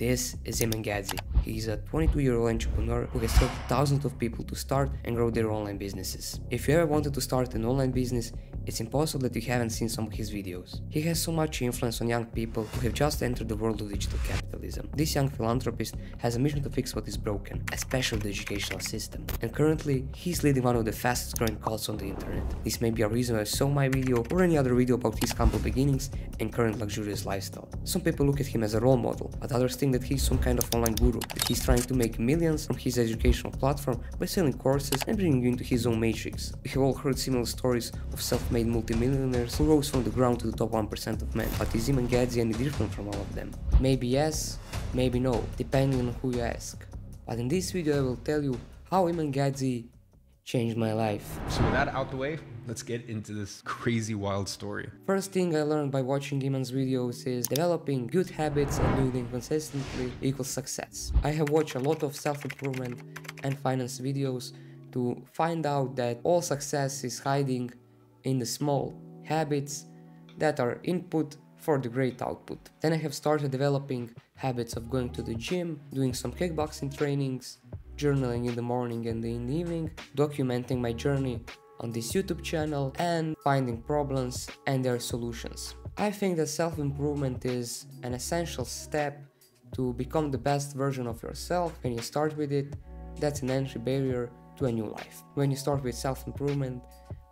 This is Iman Gadzhi. He's a 22-year-old entrepreneur who has helped thousands of people to start and grow their online businesses. If you ever wanted to start an online business, it's impossible that you haven't seen some of his videos. He has so much influence on young people who have just entered the world of digital capitalism. This young philanthropist has a mission to fix what is broken, especially the educational system. And currently, he's leading one of the fastest growing cults on the internet. This may be a reason I saw my video or any other video about his humble beginnings and current luxurious lifestyle. Some people look at him as a role model, but others think that he's some kind of online guru, that he's trying to make millions from his educational platform by selling courses and bringing you into his own matrix. We have all heard similar stories of self-made multimillionaires who rose from the ground to the top 1% of men, but is Iman Gadzhi any different from all of them? Maybe yes, maybe no, depending on who you ask. But in this video I will tell you how Iman Gadzhi changed my life. So with that out the way, let's get into this crazy wild story. First thing I learned by watching Iman's videos is developing good habits and doing them consistently equals success. I have watched a lot of self-improvement and finance videos to find out that all success is hiding in the small habits that are input for the great output. Then I have started developing habits of going to the gym, doing some kickboxing trainings, journaling in the morning and in the evening, documenting my journey on this YouTube channel, and finding problems and their solutions. I think that self-improvement is an essential step to become the best version of yourself. When you start with it, that's an entry barrier to a new life. When you start with self-improvement,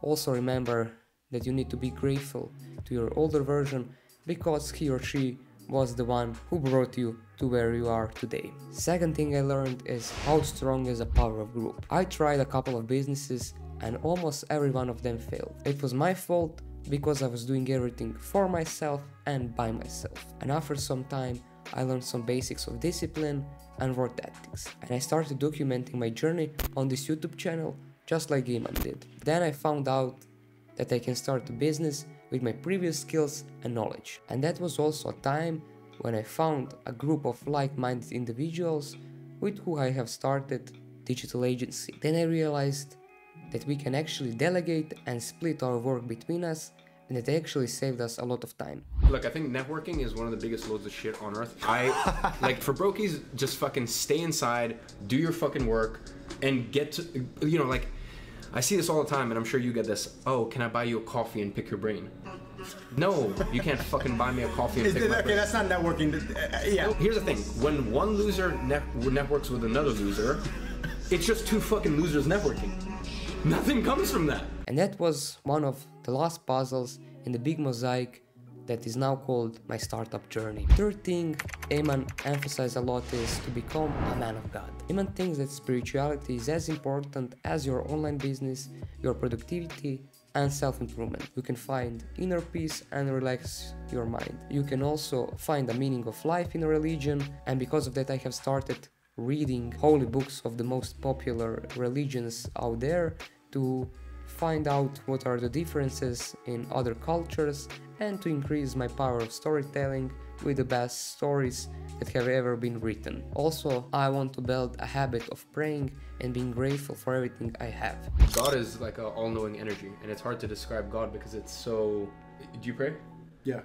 also remember that you need to be grateful to your older version because he or she was the one who brought you to where you are today. Second thing I learned is how strong is the power of group. I tried a couple of businesses and almost every one of them failed. It was my fault because I was doing everything for myself and by myself. And after some time, I learned some basics of discipline and work tactics. And I started documenting my journey on this YouTube channel just like Iman did. Then I found out that I can start a business with my previous skills and knowledge. And that was also a time when I found a group of like-minded individuals with who I have started digital agency. Then I realized that we can actually delegate and split our work between us, and it actually saved us a lot of time. Look, I think networking is one of the biggest loads of shit on earth. Like, for brokies, just fucking stay inside, do your fucking work, and get to, you know, like, I see this all the time, and I'm sure you get this. Oh, can I buy you a coffee and pick your brain? No, you can't fucking buy me a coffee and pick my brain. Okay, that's not networking. Yeah. Here's the thing. When one loser networks with another loser, it's just two fucking losers networking. Nothing comes from that. And that was one of the last puzzles in the big mosaic that is now called my startup journey. Third thing Iman emphasizes a lot is to become a man of God. Iman thinks that spirituality is as important as your online business, your productivity, and self-improvement. You can find inner peace and relax your mind. You can also find a meaning of life in a religion, and because of that I have started reading holy books of the most popular religions out there to find out what are the differences in other cultures and to increase my power of storytelling with the best stories that have ever been written. Also, I want to build a habit of praying and being grateful for everything I have. God is like an all-knowing energy, and it's hard to describe God because it's so... Do you pray? Yeah.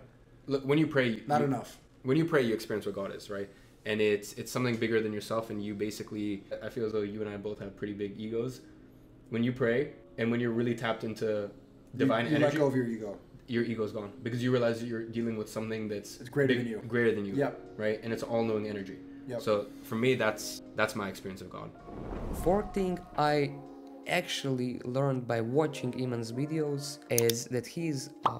Look, when you pray... Not enough. When you pray, you experience what God is, right? And it's something bigger than yourself, and you basically... I feel as though you and I both have pretty big egos. When you pray, and when you're really tapped into divine energy... You let go of your ego. Your ego's gone because you realize that you're dealing with something that's greater than you. Greater than you. Yep. Right? And it's all-knowing energy. Yep. So for me, that's my experience of God. Fourth thing I actually learned by watching Iman's videos is that he's a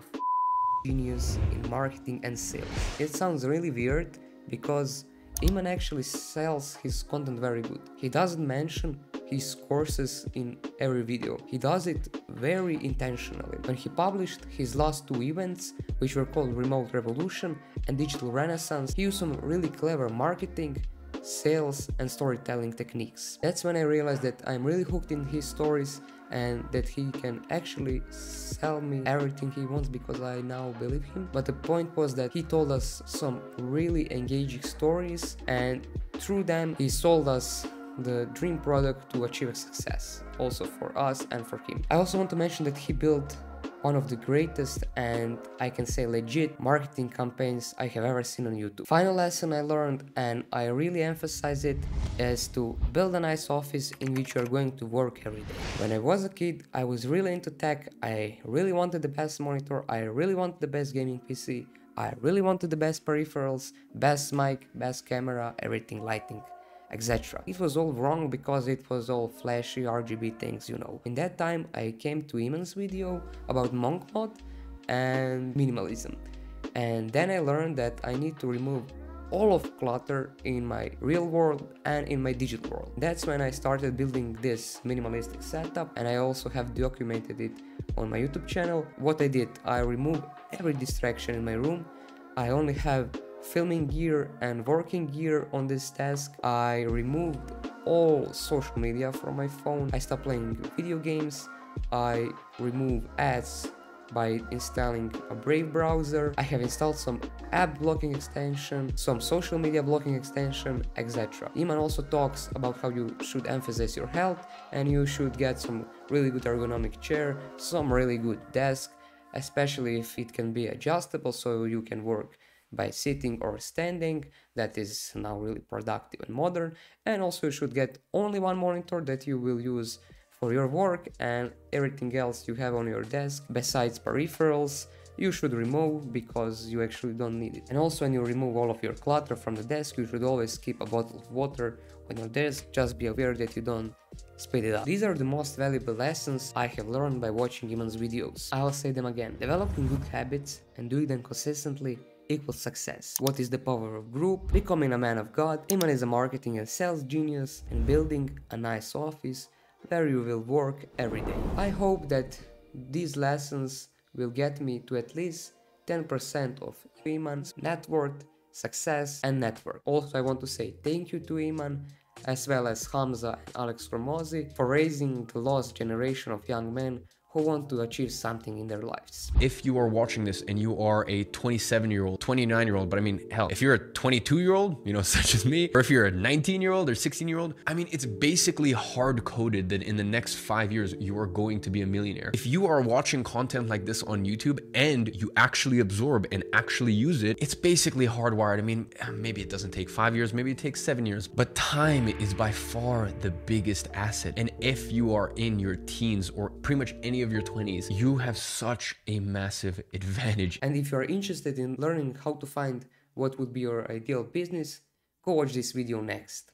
genius in marketing and sales. It sounds really weird because Iman actually sells his content very good. He doesn't mention his courses in every video. He does it very intentionally. When he published his last two events, which were called Remote Revolution and Digital Renaissance, he used some really clever marketing, sales and storytelling techniques. That's when I realized that I'm really hooked in his stories and that he can actually sell me everything he wants because I now believe him. But the point was that he told us some really engaging stories, and through them he sold us the dream product to achieve success, also for us and for him. I also want to mention that he built one of the greatest and I can say legit marketing campaigns I have ever seen on YouTube. Final lesson I learned, and I really emphasize it, is to build a nice office in which you are going to work every day. When I was a kid, I was really into tech. I really wanted the best monitor, I really wanted the best gaming PC, I really wanted the best peripherals, best mic, best camera, everything, lighting, etc. It was all wrong because it was all flashy RGB things, you know. In that time I came to Iman's video about monk mod and minimalism, and then I learned that I need to remove all of clutter in my real world and in my digital world. That's when I started building this minimalistic setup, and I also have documented it on my YouTube channel. What I did, I removed every distraction in my room. I only have filming gear and working gear on this task. I removed all social media from my phone. I stopped playing video games. I removed ads by installing a Brave browser. I have installed some app blocking extension, some social media blocking extension, etc. Iman also talks about how you should emphasize your health and you should get some really good ergonomic chair, some really good desk, especially if it can be adjustable so you can work by sitting or standing. That is now really productive and modern. And also you should get only one monitor that you will use for your work, and everything else you have on your desk besides peripherals you should remove because you actually don't need it. And also when you remove all of your clutter from the desk, you should always keep a bottle of water on your desk. Just be aware that you don't spit it out. These are the most valuable lessons I have learned by watching Iman's videos. I'll say them again. Developing good habits and doing them consistently equals success. What is the power of group? Becoming a man of God. Iman is a marketing and sales genius, and building a nice office where you will work every day. I hope that these lessons will get me to at least 10% of Iman's net worth, success and network. Also, I want to say thank you to Iman, as well as Hamza and Alex Formosi, for raising the lost generation of young men who want to achieve something in their lives. If you are watching this and you are a 27-year-old, 29-year-old, but I mean, hell, if you're a 22-year-old, you know, such as me, or if you're a 19-year-old or 16-year-old, I mean, it's basically hard-coded that in the next 5 years, you are going to be a millionaire. If you are watching content like this on YouTube and you actually absorb and actually use it, it's basically hardwired. I mean, maybe it doesn't take 5 years, maybe it takes 7 years, but time is by far the biggest asset. And if you are in your teens or pretty much any of your 20s, you have such a massive advantage. And if you are interested in learning how to find what would be your ideal business, go watch this video next.